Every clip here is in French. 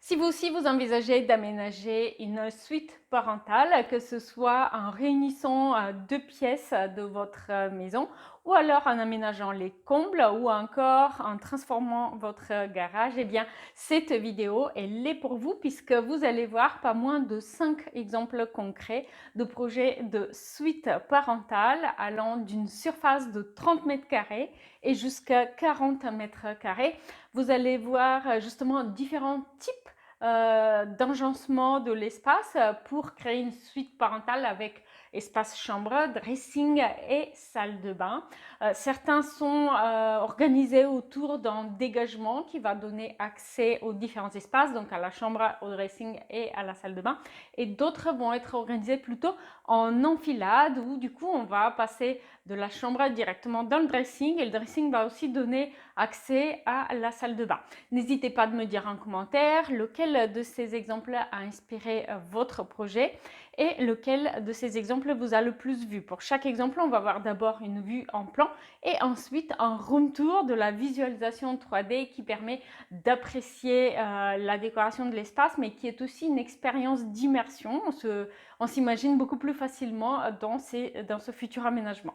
Si vous aussi vous envisagez d'aménager une suite parentale, que ce soit en réunissant deux pièces de votre maison ou alors en aménageant les combles ou encore en transformant votre garage, eh bien cette vidéo elle est pour vous puisque vous allez voir pas moins de 5 exemples concrets de projets de suite parentale allant d'une surface de 30 mètres carrés et jusqu'à 40 mètres carrés. Vous allez voir justement différents types d'agencement de l'espace pour créer une suite parentale avec espace chambre, dressing et salle de bain. Certains sont organisés autour d'un dégagement qui va donner accès aux différents espaces, donc à la chambre, au dressing et à la salle de bain. Et d'autres vont être organisés plutôt en enfilade où du coup on va passer de la chambre directement dans le dressing et le dressing va aussi donner accès à la salle de bain. N'hésitez pas de me dire en commentaire lequel de ces exemples a inspiré votre projet et lequel de ces exemples vous a le plus vu. Pour chaque exemple, on va voir d'abord une vue en plan et ensuite un room tour de la visualisation 3D qui permet d'apprécier la décoration de l'espace, mais qui est aussi une expérience d'immersion. On s'imagine beaucoup plus facilement dans ce futur aménagement.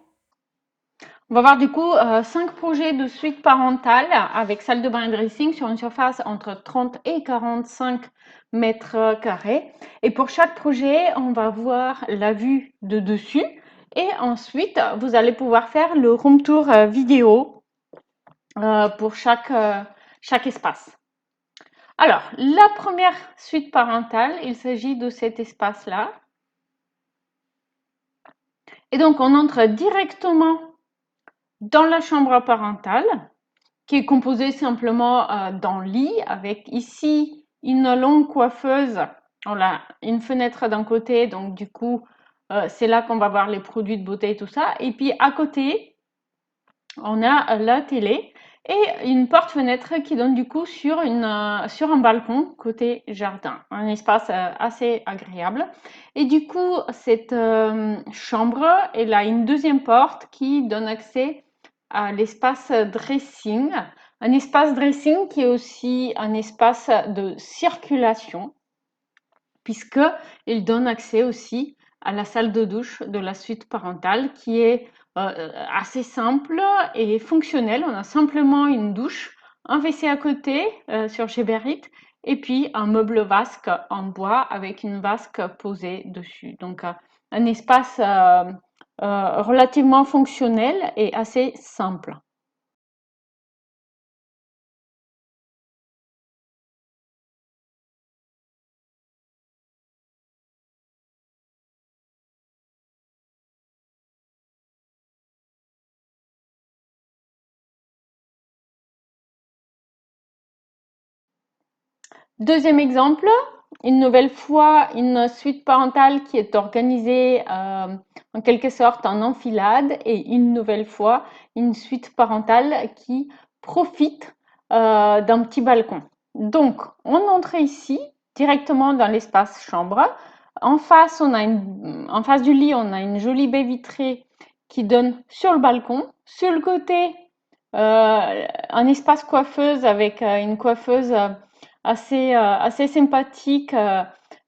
On va voir du coup 5 projets de suite parentale avec salle de bain et dressing sur une surface entre 30 et 45 mètres carrés. Et pour chaque projet, on va voir la vue de dessus. Et ensuite, vous allez pouvoir faire le room tour vidéo pour chaque espace. Alors, la première suite parentale, il s'agit de cet espace-là. Et donc, on entre directement dans la chambre parentale, qui est composée simplement d'un lit, avec ici une longue coiffeuse. Voilà, une fenêtre d'un côté, donc du coup, c'est là qu'on va voir les produits de beauté et tout ça. Et puis à côté, on a la télé et une porte-fenêtre qui donne du coup sur un balcon côté jardin, un espace assez agréable. Et du coup, cette chambre, elle a une deuxième porte qui donne accès à l'espace dressing, un espace dressing qui est aussi un espace de circulation, puisqu'il donne accès aussi à la salle de douche de la suite parentale qui est assez simple et fonctionnelle. On a simplement une douche, un WC à côté sur Geberit et puis un meuble vasque en bois avec une vasque posée dessus. Donc un espace relativement fonctionnel et assez simple. Deuxième exemple, une nouvelle fois, une suite parentale qui est organisée en quelque sorte en enfilade et une nouvelle fois, une suite parentale qui profite d'un petit balcon. Donc, on entre ici directement dans l'espace chambre. En face, en face du lit, on a une jolie baie vitrée qui donne sur le balcon. Sur le côté, un espace coiffeuse avec une coiffeuse assez sympathique,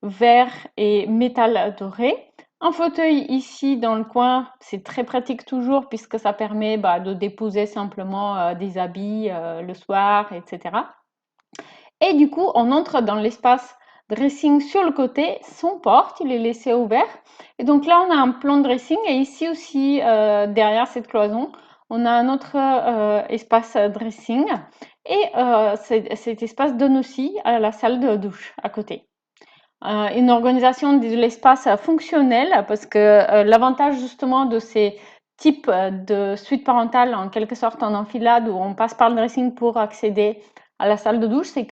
vert et métal doré. Un fauteuil ici dans le coin, c'est très pratique toujours puisque ça permet de déposer simplement des habits le soir, etc. Et du coup, on entre dans l'espace dressing sur le côté, son porte, il est laissé ouvert. Et donc là, on a un plan de dressing et ici aussi, derrière cette cloison, on a un autre espace dressing. Et cet espace donne aussi à la salle de douche à côté. Une organisation de l'espace fonctionnel parce que l'avantage justement de ces types de suites parentales en quelque sorte en enfilade où on passe par le dressing pour accéder à la salle de douche, c'est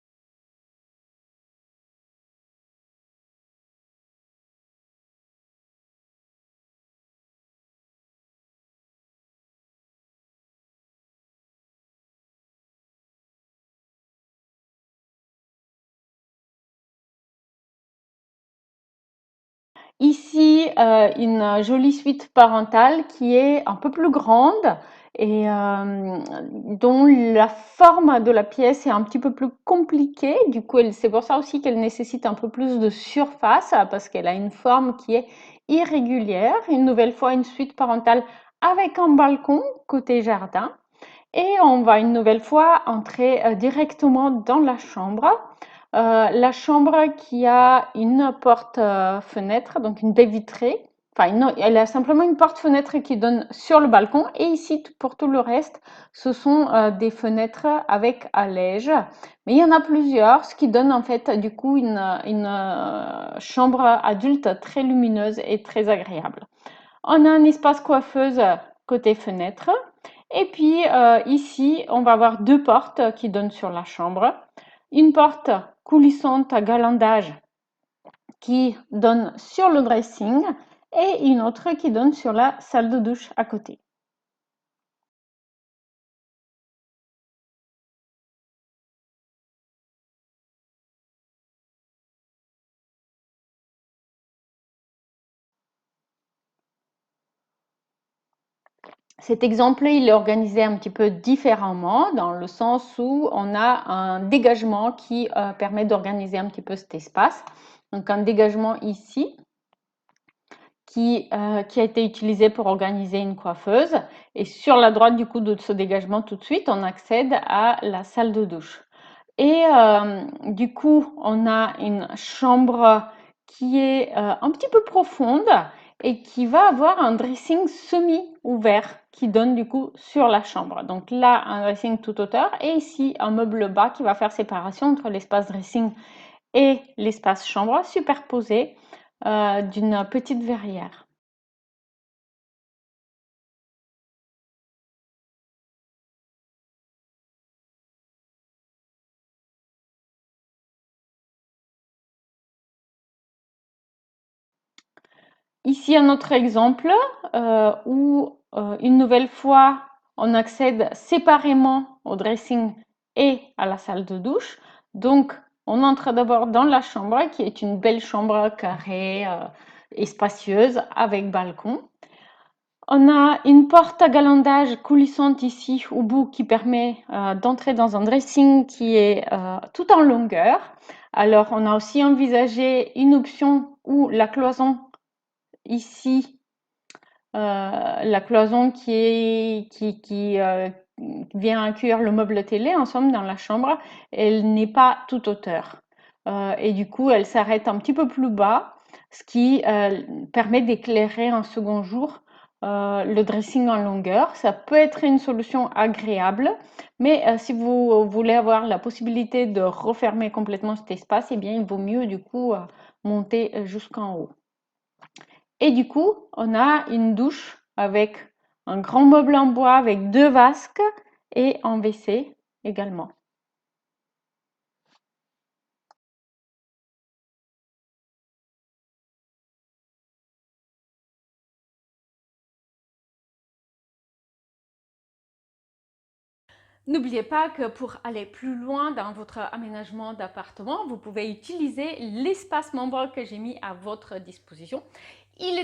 ici une jolie suite parentale qui est un peu plus grande et dont la forme de la pièce est un petit peu plus compliquée. Du coup, c'est pour ça aussi qu'elle nécessite un peu plus de surface parce qu'elle a une forme qui est irrégulière. Une nouvelle fois, une suite parentale avec un balcon côté jardin. Et on va une nouvelle fois entrer directement dans la chambre. La chambre qui a une porte-fenêtre, donc une baie vitrée. Enfin, elle a simplement une porte-fenêtre qui donne sur le balcon. Et ici, pour tout le reste, ce sont des fenêtres avec allège. Mais il y en a plusieurs, ce qui donne en fait du coup une chambre adulte très lumineuse et très agréable. On a un espace coiffeuse côté fenêtre. Et puis ici, on va avoir deux portes qui donnent sur la chambre. Une porte coulissante à galandage qui donne sur le dressing et une autre qui donne sur la salle de douche à côté. Cet exemple, il est organisé un petit peu différemment dans le sens où on a un dégagement qui permet d'organiser un petit peu cet espace. Donc un dégagement ici qui a été utilisé pour organiser une coiffeuse. Et sur la droite du coup de ce dégagement, tout de suite, on accède à la salle de douche. Et du coup, on a une chambre qui est un petit peu profonde et qui va avoir un dressing semi-ouvert qui donne du coup sur la chambre. Donc là, un dressing tout hauteur et ici, un meuble bas qui va faire séparation entre l'espace dressing et l'espace chambre superposé d'une petite verrière. Ici, un autre exemple où une nouvelle fois, on accède séparément au dressing et à la salle de douche. Donc, on entre d'abord dans la chambre, qui est une belle chambre carrée et spacieuse avec balcon. On a une porte à galandage coulissante ici au bout qui permet d'entrer dans un dressing qui est tout en longueur. Alors, on a aussi envisagé une option où la cloison ici, la cloison qui vient accueillir le meuble télé, en somme, dans la chambre, elle n'est pas toute hauteur. Et du coup, elle s'arrête un petit peu plus bas, ce qui permet d'éclairer un second jour le dressing en longueur. Ça peut être une solution agréable, mais si vous voulez avoir la possibilité de refermer complètement cet espace, eh bien, il vaut mieux du coup monter jusqu'en haut. Et du coup, on a une douche avec un grand meuble en bois avec deux vasques et un WC également. N'oubliez pas que pour aller plus loin dans votre aménagement d'appartement, vous pouvez utiliser l'espace membre que j'ai mis à votre disposition. Il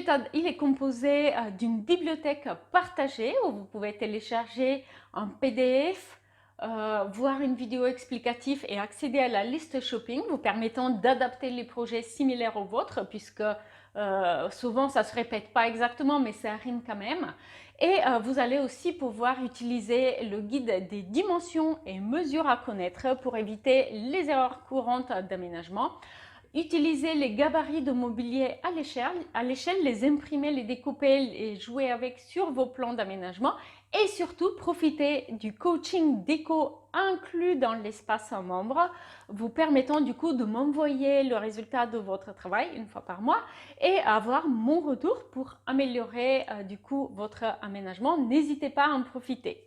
est composé d'une bibliothèque partagée où vous pouvez télécharger un PDF, voir une vidéo explicative et accéder à la liste shopping, vous permettant d'adapter les projets similaires aux vôtres, puisque souvent ça ne se répète pas exactement, mais ça rime quand même. Et vous allez aussi pouvoir utiliser le guide des dimensions et mesures à connaître pour éviter les erreurs courantes d'aménagement. Utilisez les gabarits de mobilier à l'échelle, les imprimer, les découper et jouer avec sur vos plans d'aménagement. Et surtout, profitez du coaching déco inclus dans l'espace membre, vous permettant du coup de m'envoyer le résultat de votre travail une fois par mois et avoir mon retour pour améliorer du coup votre aménagement. N'hésitez pas à en profiter.